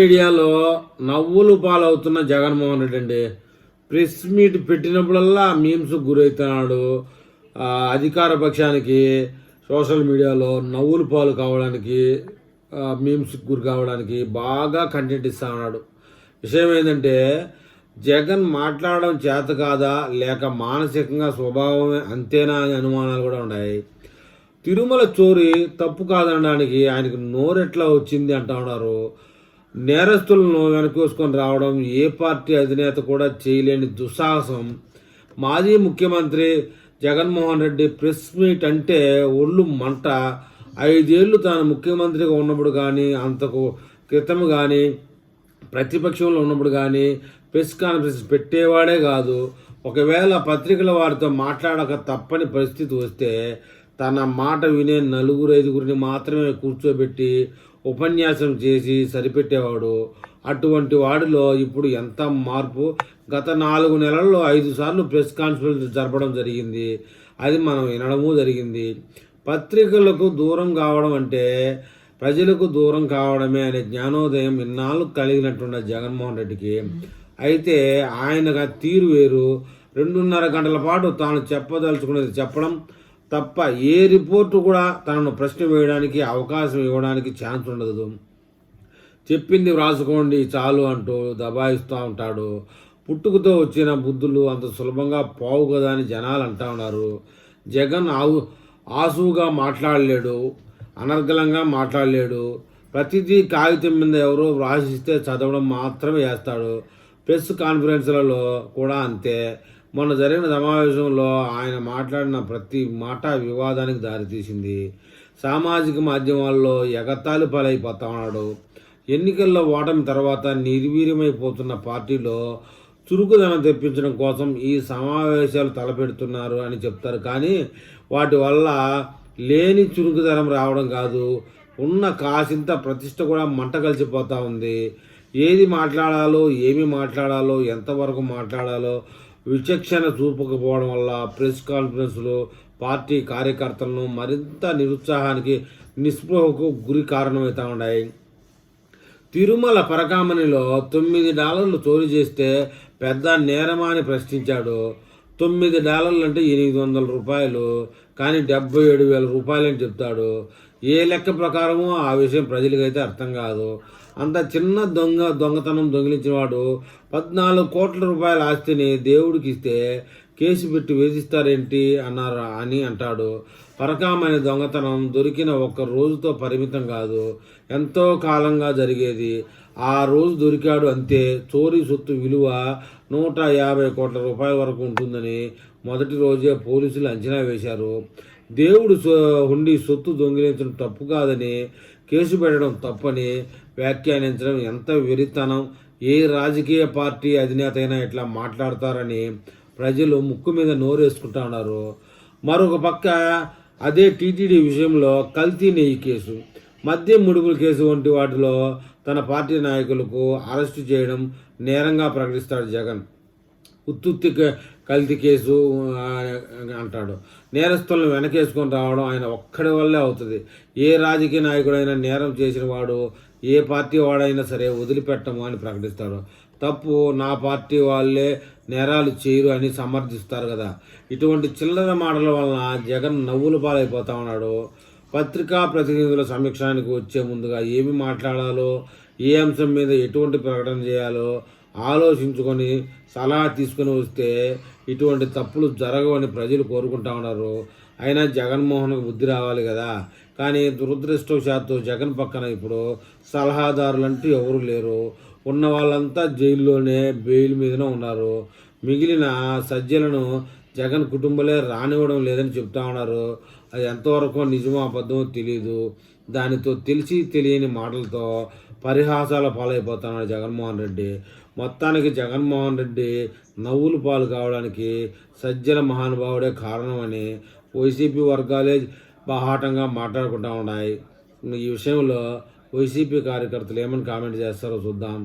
మీడియాలో నవ్వులు పాలవుతున్న జగన్మోహన్ రెడ్డి అండి. ప్రెస్ మీట్ పెట్టినప్పుడల్లా మీమ్స్ గురవుతున్నాడు. అధికార పక్షానికి సోషల్ మీడియాలో నవ్వులు పాలు కావడానికి, మీమ్స్ గురి కావడానికి బాగా కంటెంట్ ఇస్తా ఉన్నాడు. విషయం ఏంటంటే, జగన్ మాట్లాడడం చేత కాదా లేక మానసికంగా స్వభావమే అంతేనా అని అనుమానాలు కూడా ఉన్నాయి. తిరుమల చోరీ తప్పు కాదనడానికి ఆయనకు నోరెట్లా వచ్చింది అంటా ఉన్నారు. నేరస్తులను వెనకేసుకొని రావడం ఏ పార్టీ అధినేత కూడా చేయలేని దుస్సాహసం. మాజీ ముఖ్యమంత్రి జగన్మోహన్ రెడ్డి ప్రెస్ మీట్ అంటే ఒళ్ళు మంట. 5 ఏళ్ళు తాను ముఖ్యమంత్రిగా ఉన్నప్పుడు కానీ, అంతకు క్రితం కానీ, ప్రతిపక్షంలో ఉన్నప్పుడు కానీ ప్రెస్ కాన్ఫరెన్స్ పెట్టేవాడే కాదు. ఒకవేళ పత్రికల వారితో మాట్లాడక తప్పని పరిస్థితి వస్తే తన మాట వినే 4-5 మాత్రమే కూర్చోబెట్టి ఉపన్యాసం చేసి సరిపెట్టేవాడు. అటువంటి వాడిలో ఇప్పుడు ఎంత మార్పు. గత 4 నెలల్లో 5 సార్లు ప్రెస్ కాన్ఫరెన్స్ జరపడం జరిగింది. అది మనం వినడము జరిగింది. పత్రికలకు దూరం కావడం అంటే ప్రజలకు దూరం కావడమే అనే జ్ఞానోదయం ఇన్నాళ్ళు కలిగినట్టున్న జగన్మోహన్ రెడ్డికి. అయితే ఆయన తీరు వేరు. 2.5 గంటల పాటు తాను చెప్పదలుచుకున్నది చెప్పడం తప్ప ఏ రిపోర్టు కూడా తనను ప్రశ్న వేయడానికి అవకాశం ఇవ్వడానికి ఛాన్స్ ఉండదు. చెప్పింది వ్రాసుకోండి చాలు అంటూ దబాయిస్తూ ఉంటాడు. పుట్టుకతో వచ్చిన బుద్ధులు అంత సులభంగా పోవు కదా అని జనాలు అంటా ఉన్నారు. జగన్ ఆసువుగా మాట్లాడలేడు, అనర్గళంగా మాట్లాడలేడు. ప్రతిదీ కాగితం మీద ఎవరో వ్రాసిస్తే చదవడం మాత్రమే చేస్తాడు. ప్రెస్ కాన్ఫరెన్స్లలో కూడా అంతే. మొన్న జరిగిన సమావేశంలో ఆయన మాట్లాడిన ప్రతి మాట వివాదానికి దారితీసింది. సామాజిక మాధ్యమాల్లో ఎగతాళి పాలైపోతా ఉన్నాడు. ఎన్నికల్లో ఓటమి తర్వాత నిర్వీర్యమైపోతున్న పార్టీలో చురుకుదనం తెప్పించడం కోసం ఈ సమావేశాలు తలపెడుతున్నారు అని చెప్తారు. కానీ వాటి వల్ల లేని చురుకుదనం రావడం కాదు, ఉన్న కాసింత ప్రతిష్ట కూడా మంట కలిసిపోతూ ఉంది. ఏది మాట్లాడాలో, ఏమి మాట్లాడాలో, ఎంతవరకు మాట్లాడాలో విచక్షణ చూపకపోవడం వల్ల ప్రెస్ కాన్ఫరెన్స్లో పార్టీ కార్యకర్తలను మరింత నిరుత్సాహానికి, నిస్పృహకు గురి కారణమవుతూ ఉన్నాయి. తిరుమల పరకామణిలో $9 చోరీ చేస్తే పెద్ద నేరమా అని ప్రశ్నించాడు. $9 అంటే $800, కానీ $77,000 అని చెప్తాడు. ఏ లెక్క ప్రకారమో ఆ విషయం ప్రజలకైతే అర్థం కాదు. అంత చిన్న దొంగతనం దొంగిలించిన వాడు 14 కోట్ల రూపాయల ఆస్తిని దేవుడికి ఇస్తే కేసు పెట్టి వేధిస్తారేంటి అని అంటాడు. పరకామణి దొంగతనం దొరికిన 1 రోజుతో పరిమితం కాదు, ఎంతో కాలంగా జరిగేది. ఆ రోజు దొరికాడు అంతే. చోరీ సొత్తు విలువ 150 కోట్ల రూపాయల వరకు ఉంటుందని మొదటి రోజే పోలీసులు అంచనా వేశారు. దేవుడు హుండీ సొత్తు దొంగిలించడం తప్పు కాదని, కేసు పెట్టడం తప్పని వ్యాఖ్యానించడం ఎంత వెరితనం. ఏ రాజకీయ పార్టీ అధినేత అయినా ఇట్లా మాట్లాడతారని ప్రజలు ముక్కు మీద నోరేసుకుంటా ఉన్నారు. మరొక పక్క అదే టీటీడీ విషయంలో కల్తీ నెయ్యి కేసు, మద్యం ముడుపుల కేసు వంటి వాటిలో తన పార్టీ నాయకులకు అరెస్టు చేయడం నేరంగా ప్రకటిస్తాడు జగన్. ఉత్తుత్తి కల్తీ కేసు అంటాడు. నేరస్తులను వెనకేసుకొని రావడం ఆయన ఒక్కడి వల్లే అవుతుంది. ఏ రాజకీయ నాయకుడైనా నేరం చేసిన వాడు ఏ పార్టీ వాడైనా సరే వదిలిపెట్టము అని ప్రకటిస్తాడు. తప్పు నా పార్టీ వాళ్ళే నేరాలు చేయరు అని సమర్థిస్తారు కదా. ఇటువంటి చిల్లర మాటల వలన జగన్ నవ్వుల పాలైపోతా ఉన్నాడు. పత్రికా ప్రతినిధుల సమీక్షానికి వచ్చే ముందుగా ఏమి మాట్లాడాలో, ఏ అంశం మీద ఎటువంటి ప్రకటన చేయాలో ఆలోచించుకొని సలహా తీసుకుని వస్తే ఇటువంటి తప్పులు జరగవని ప్రజలు కోరుకుంటా ఉన్నారు. అయినా జగన్మోహన్కు బుద్ధి రావాలి కదా. కానీ దురదృష్టవశాత్తు జగన్ పక్కన ఇప్పుడు సలహాదారులంటూ ఎవరు లేరు. ఉన్న వాళ్ళంతా జైల్లోనే బెయిల్ మీదనే ఉన్నారు. మిగిలిన సజ్జలను జగన్ కుటుంబాలే రానివ్వడం లేదని చెప్తా ఉన్నారు. అది ఎంతవరకు నిజమో అబద్ధమో తెలియదు. దానితో తెలిసి తెలియని మాటలతో పరిహాసాల పాలైపోతున్నాడు జగన్మోహన్ రెడ్డి. మొత్తానికి జగన్మోహన్ రెడ్డి నవ్వులు పాలు కావడానికి సజ్జల మహానుభావుడే కారణమని వైసీపీ వర్గాలే బాహాటంగా మాట్లాడుకుంటూ ఉన్నాయి. ఈ విషయంలో వైసీపీ కార్యకర్తలు ఏమని కామెంట్ చేస్తారో చూద్దాం.